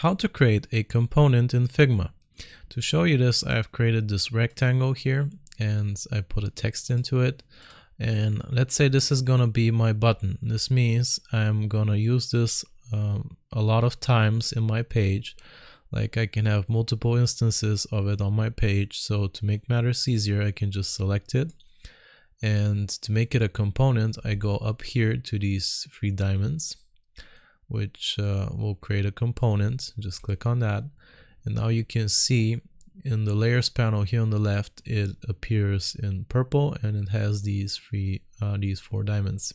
how to create a component in Figma. To show you this, I've created this rectangle here and I put a text into it. And let's say this is gonna be my button. This means I'm gonna use this a lot of times in my page. Like I can have multiple instances of it on my page. So to make matters easier, I can just select it. And to make it a component, I go up here to these 3 diamonds, which will create a component. Just click on that. And now you can see in the layers panel here on the left, it appears in purple and it has these 4 diamonds.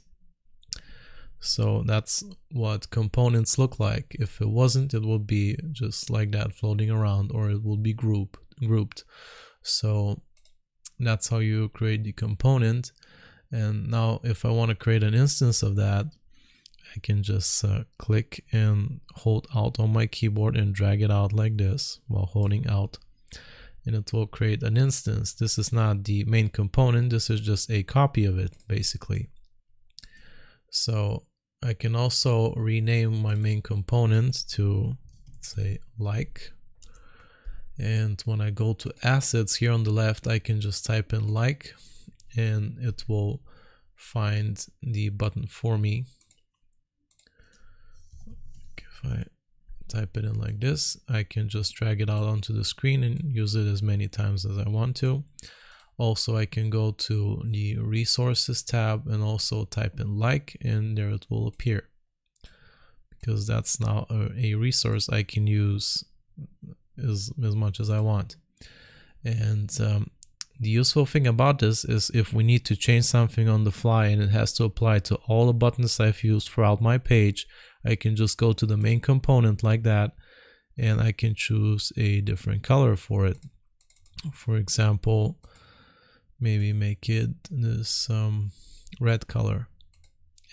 So that's what components look like. If it wasn't, it would be just like that floating around, or it will be grouped. So that's how you create the component. And now if I want to create an instance of that, I can just click and hold Alt on my keyboard and drag it out like this while holding Alt, and it will create an instance. This is not the main component, this is just a copy of it basically. So I can also rename my main component to, say, like. And when I go to assets here on the left, I can just type in like and it will find the button for me. If I type it in like this, I can just drag it out onto the screen and use it as many times as I want to. Also, I can go to the resources tab and also type in like, and there it will appear, because that's now a resource I can use as much as I want. And the useful thing about this is if we need to change something on the fly and it has to apply to all the buttons I've used throughout my page, I can just go to the main component like that and I can choose a different color for it. For example, maybe make it this red color.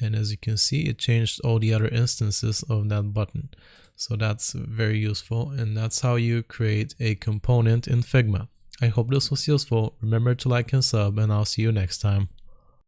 And as you can see, it changed all the other instances of that button. So that's very useful, and that's how you create a component in Figma. I hope this was useful. Remember to like and sub, and I'll see you next time.